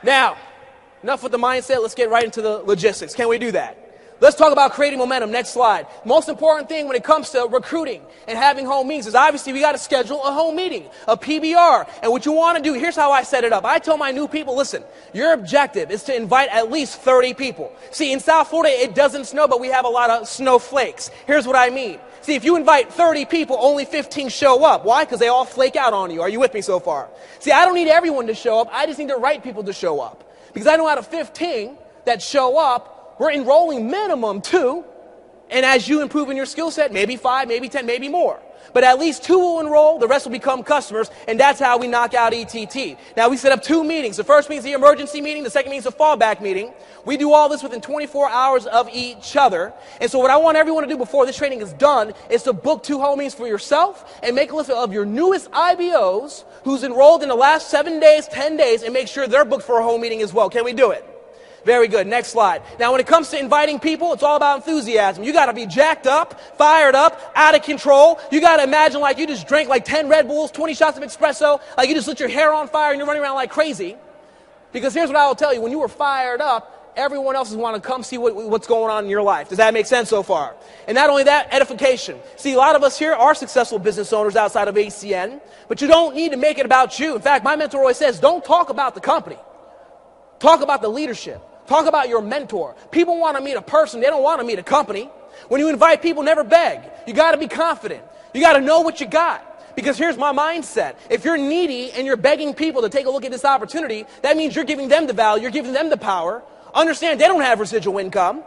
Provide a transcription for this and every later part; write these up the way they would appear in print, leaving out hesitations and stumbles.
Now, enough with the mindset. Let's get right into the logistics. Can we do that? Let's talk about creating momentum. Next slide. Most important thing when it comes to recruiting and having home meetings is obviously we got to schedule a home meeting, a PBR. And what you want to do, here's how I set it up. I tell my new people, listen, your objective is to invite at least 30 people. See, in South Florida, it doesn't snow, but we have a lot of snowflakes. Here's what I mean. See, if you invite 30 people, only 15 show up. Why? Because they all flake out on you. Are you with me so far? See, I don't need everyone to show up. I just need the right people to show up. Because I know out of 15 that show up, we're enrolling minimum 2, and as you improve in your skill set, maybe 5, maybe 10, maybe more. But at least 2 will enroll, the rest will become customers, and that's how we knock out ETT. Now, we set up 2 meetings. The first meeting is the emergency meeting, the second meeting is the fallback meeting. We do all this within 24 hours of each other. And so what I want everyone to do before this training is done is to book 2 home meetings for yourself and make a list of your newest IBOs who's enrolled in the last 7 days, 10 days, and make sure they're booked for a home meeting as well. Can we do it? Very good. Next slide. Now, when it comes to inviting people, it's all about enthusiasm. You got to be jacked up, fired up, out of control. You got to imagine like you just drank like 10 Red Bulls, 20 shots of espresso, like you just lit your hair on fire and you're running around like crazy. Because here's what I will tell you. When you were fired up, everyone else is want to come see what's going on in your life. Does that make sense so far? And not only that, edification. See, a lot of us here are successful business owners outside of ACN, but you don't need to make it about you. In fact, my mentor always says, don't talk about the company. Talk about the leadership. Talk about your mentor. People want to meet a person. They don't want to meet a company. When you invite people, never beg. You got to be confident. You got to know what you got. Because here's my mindset. If you're needy and you're begging people to take a look at this opportunity, that means you're giving them the value. You're giving them the power. Understand, they don't have residual income.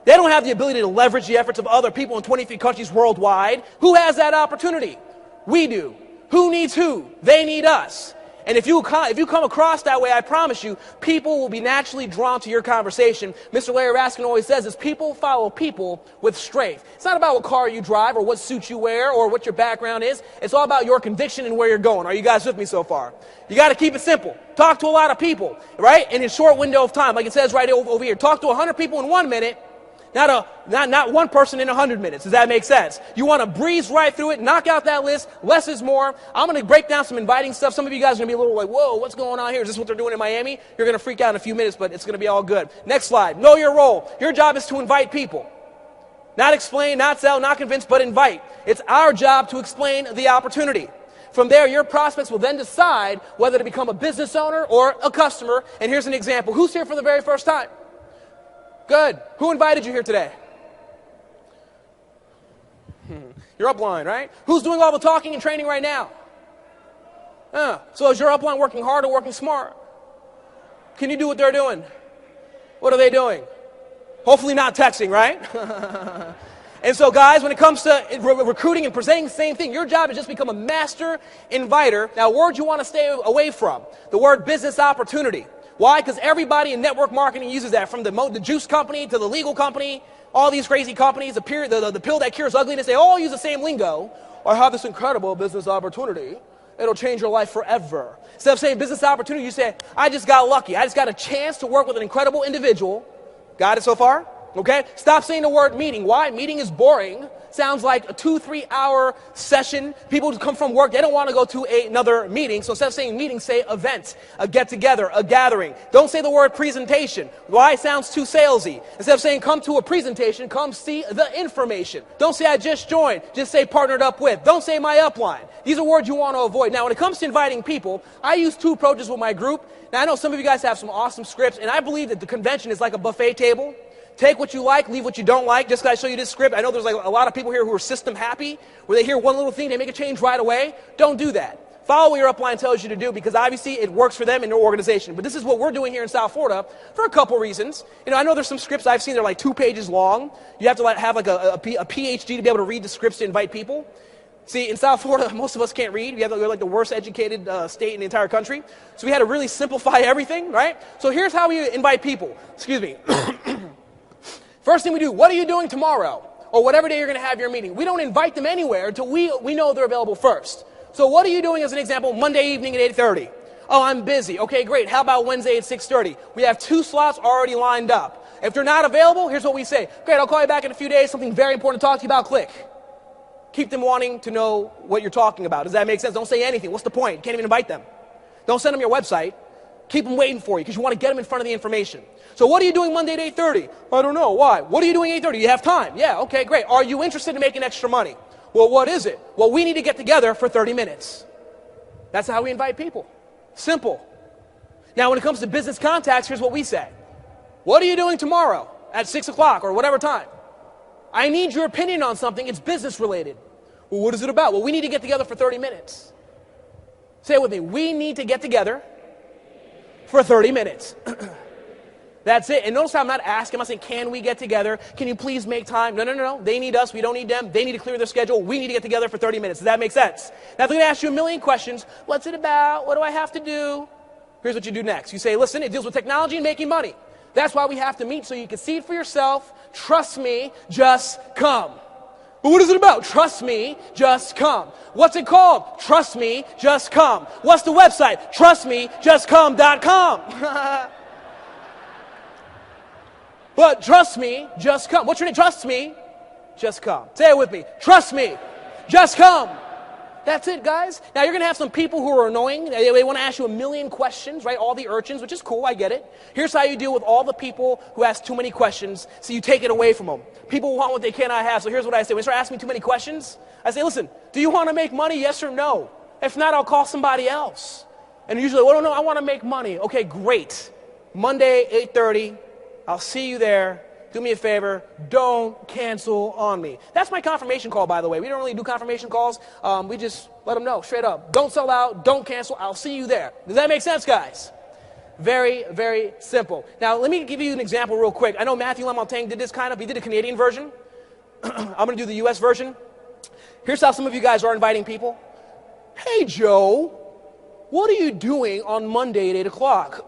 They don't have the ability to leverage the efforts of other people in 23 countries worldwide. Who has that opportunity? We do. Who needs who? They need us. And if you come across that way, I promise you, people will be naturally drawn to your conversation. Mr. Larry Raskin always says this, people follow people with strength. It's not about what car you drive or what suit you wear or what your background is. It's all about your conviction and where you're going. Are you guys with me so far? You got to keep it simple. Talk to a lot of people, right? In a short window of time, like it says right over here. Talk to 100 people in 1 minute. Not one person in 100 minutes. Does that make sense? You want to breeze right through it, knock out that list. Less is more. I'm going to break down some inviting stuff. Some of you guys are going to be a little like, whoa, what's going on here? Is this what they're doing in Miami? You're going to freak out in a few minutes, but it's going to be all good. Next slide. Know your role. Your job is to invite people. Not explain, not sell, not convince, but invite. It's our job to explain the opportunity. From there, your prospects will then decide whether to become a business owner or a customer. And here's an example. Who's here for the very first time? Good. Who invited you here today? Your upline, right? Who's doing all the talking and training right now? So is your upline working hard or working smart? Can you do what they're doing? What are they doing? Hopefully not texting, right? And so guys, when it comes to recruiting and presenting the same thing, your job is just become a master inviter. Now, a word you want to stay away from, the word business opportunity. Why? Because everybody in network marketing uses that, from the juice company to the legal company, all these crazy companies, the pill that cures ugliness, they all use the same lingo. I have this incredible business opportunity. It'll change your life forever. Instead of saying business opportunity, you say, I just got lucky. I just got a chance to work with an incredible individual. Got it so far? Okay? Stop saying the word meeting. Why? Meeting is boring. Sounds like a 2-3 hour session. People come from work, they don't want to go to another meeting. So instead of saying meeting, say event, a get together, a gathering. Don't say the word presentation. Why? It sounds too salesy. Instead of saying come to a presentation, come see the information. Don't say I just joined. Just say partnered up with. Don't say my upline. These are words you want to avoid. Now, when it comes to inviting people, I use 2 approaches with my group. Now, I know some of you guys have some awesome scripts, and I believe that the convention is like a buffet table. Take what you like, leave what you don't like. Just because I show you this script, I know there's like a lot of people here who are system happy, where they hear one little thing, they make a change right away. Don't do that. Follow what your upline tells you to do, because obviously it works for them in their organization. But this is what we're doing here in South Florida for a couple reasons. I know there's some scripts I've seen, they're like 2 pages long. You have to have like a PhD to be able to read the scripts to invite people. See, in South Florida, most of us can't read. We're like the worst educated state in the entire country. So we had to really simplify everything, right? So here's how we invite people. Excuse me. First thing we do, what are you doing tomorrow? Or whatever day you're going to have your meeting. We don't invite them anywhere until we know they're available first. So what are you doing, as an example, Monday evening at 8:30? Oh, I'm busy. Okay, great. How about Wednesday at 6:30? We have 2 slots already lined up. If they're not available, here's what we say. Great, I'll call you back in a few days. Something very important to talk to you about. Click. Keep them wanting to know what you're talking about. Does that make sense? Don't say anything. What's the point? You can't even invite them. Don't send them your website. Keep them waiting for you because you want to get them in front of the information. So what are you doing Monday at 8:30? I don't know. Why? What are you doing at 8:30? You have time. Yeah, okay, great. Are you interested in making extra money? Well, what is it? Well, we need to get together for 30 minutes. That's how we invite people. Simple. Now, when it comes to business contacts, here's what we say. What are you doing tomorrow at 6 o'clock or whatever time? I need your opinion on something. It's business related. Well, what is it about? Well, we need to get together for 30 minutes. Say it with me. We need to get together for 30 minutes. That's it. And notice how I'm not asking. I'm not saying, can we get together? Can you please make time? No, no, no, no. They need us. We don't need them. They need to clear their schedule. We need to get together for 30 minutes. Does that make sense? Now, if they're going to ask you a million questions, what's it about? What do I have to do? Here's what you do next. You say, listen, it deals with technology and making money. That's why we have to meet so you can see it for yourself. Trust me, just come. But what is it about? Trust me, just come. What's it called? Trust me, just come. What's the website? TrustMeJustCome.com. But trust me, just come. What's your name? Trust me, just come. Say it with me. Trust me, just come. That's it, guys. Now, you're going to have some people who are annoying. They want to ask you a million questions, right? All the urchins, which is cool. I get it. Here's how you deal with all the people who ask too many questions, so you take it away from them. People want what they cannot have. So here's what I say. When they start asking me too many questions, I say, listen, do you want to make money? Yes or no? If not, I'll call somebody else. And usually, well, no, I want to make money. Okay, great. Monday, 8:30. I'll see you there. Do me a favor. Don't cancel on me. That's my confirmation call, by the way. We don't really do confirmation calls. We just let them know straight up. Don't sell out. Don't cancel. I'll see you there. Does that make sense, guys? Very, very simple. Now, let me give you an example real quick. I know Matthew Lamontagne did this kind of. He did a Canadian version. I'm going to do the U.S. version. Here's how some of you guys are inviting people. Hey, Joe, what are you doing on Monday at 8 o'clock?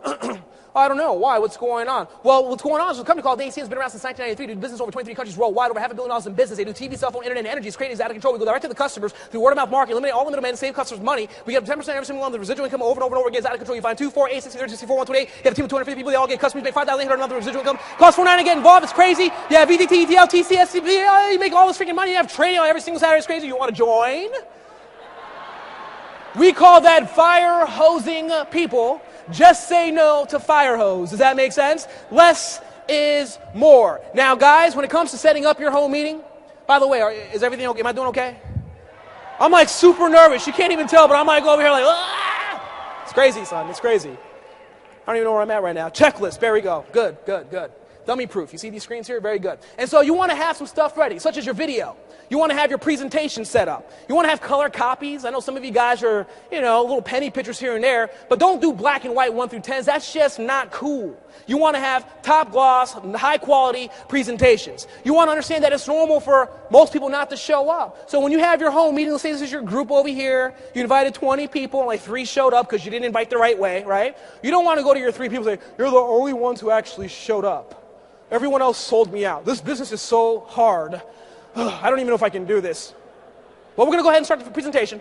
I don't know. Why? What's going on? Well, what's going on is a company called AT has been around since 1993. They do business over 23 countries worldwide, over $500 million in business. They do TV, cell phone, internet, and energy. It's crazy. It's out of control. We go direct to the customers through word of mouth marketing, eliminate all the middlemen, save customers money. We get 10% every single one. The residual income over and over and over again is out of control. You find 2, 4, 8, 16, 30, 64, 128. You have a team of 250 people. They all get customers. Make $5,800 a month. The residual income costs $4.9 to get involved. It's crazy. You have VTT, ETL, TC, SCP. You make all this freaking money. You have trading on every single Saturday. It's crazy. You want to join? We call that fire hosing people. Just say no to fire hose. Does that make sense? Less is more. Now, guys, when it comes to setting up your home meeting, by the way, is everything okay? Am I doing okay? I'm like super nervous. You can't even tell, but I'm like over here like, ah! It's crazy, son. It's crazy. I don't even know where I'm at right now. Checklist. There we go. Good, good, good. Dummy proof. You see these screens here? Very good. And so you want to have some stuff ready, such as your video. You want to have your presentation set up. You want to have color copies. I know some of you guys are, little penny pictures here and there, but don't do black and white 1 through 10s. That's just not cool. You want to have top gloss, high quality presentations. You want to understand that it's normal for most people not to show up. So when you have your home meeting, let's say this is your group over here, you invited 20 people and like 3 showed up because you didn't invite the right way, right? You don't want to go to your 3 people and say, you're the only ones who actually showed up. Everyone else sold me out. This business is so hard. I don't even know if I can do this. Well, we're going to go ahead and start the presentation.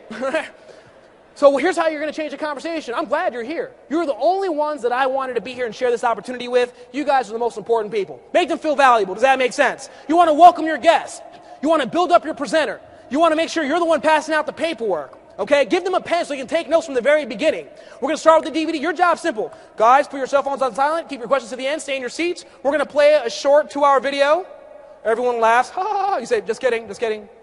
So here's how you're going to change the conversation. I'm glad you're here. You're the only ones that I wanted to be here and share this opportunity with. You guys are the most important people. Make them feel valuable. Does that make sense? You want to welcome your guests. You want to build up your presenter. You want to make sure you're the one passing out the paperwork. Okay? Give them a pen so you can take notes from the very beginning. We're going to start with the DVD. Your job's simple. Guys, put your cell phones on silent. Keep your questions to the end. Stay in your seats. We're going to play a short 2-hour video. Everyone laughs. Ha, ha, ha. You say, just kidding,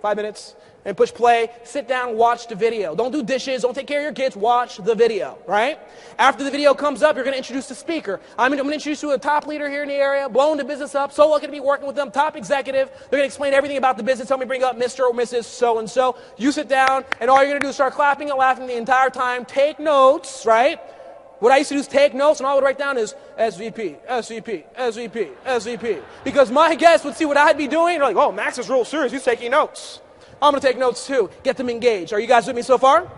5 minutes. And push play. Sit down, watch the video. Don't do dishes. Don't take care of your kids. Watch the video, right? After the video comes up, you're going to introduce the speaker. I'm going to introduce you to a top leader here in the area, blowing the business up. So lucky to be working with them. Top executive. They're going to explain everything about the business. Tell me bring up Mr. or Mrs. So-and-so. You sit down, and all you're going to do is start clapping and laughing the entire time. Take notes, right? What I used to do is take notes, and all I would write down is SVP, SVP, SVP, SVP. Because my guests would see what I'd be doing. They're like, oh, Max is real serious. He's taking notes. I'm going to take notes too. Get them engaged. Are you guys with me so far?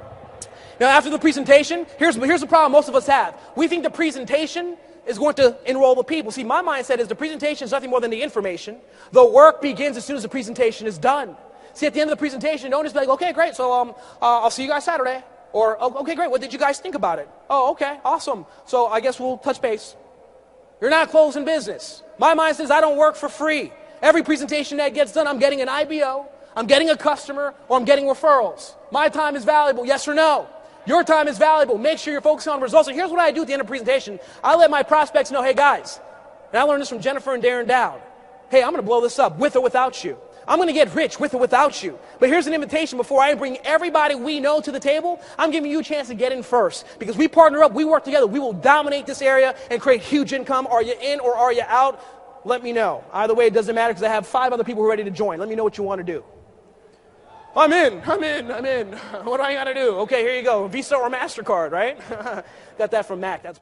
Now, after the presentation, here's the problem most of us have. We think the presentation is going to enroll the people. See, my mindset is the presentation is nothing more than the information. The work begins as soon as the presentation is done. See, at the end of the presentation, don't just be like, okay, great, so I'll see you guys Saturday. Or, oh, okay, great, what did you guys think about it? Oh, okay, awesome. So I guess we'll touch base. You're not closing business. My mind says I don't work for free. Every presentation that gets done, I'm getting an IBO, I'm getting a customer, or I'm getting referrals. My time is valuable, yes or no? Your time is valuable. Make sure you're focusing on results. And here's what I do at the end of the presentation. I let my prospects know, hey guys, and I learned this from Jennifer and Darren Dowd. Hey, I'm going to blow this up with or without you. I'm going to get rich with or without you. But here's an invitation before I bring everybody we know to the table. I'm giving you a chance to get in first. Because we partner up, we work together, we will dominate this area and create huge income. Are you in or are you out? Let me know. Either way, it doesn't matter because I have 5 other people who are ready to join. Let me know what you want to do. I'm in. What do I got to do? Okay, here you go. Visa or MasterCard, right? Got that from Mac. That's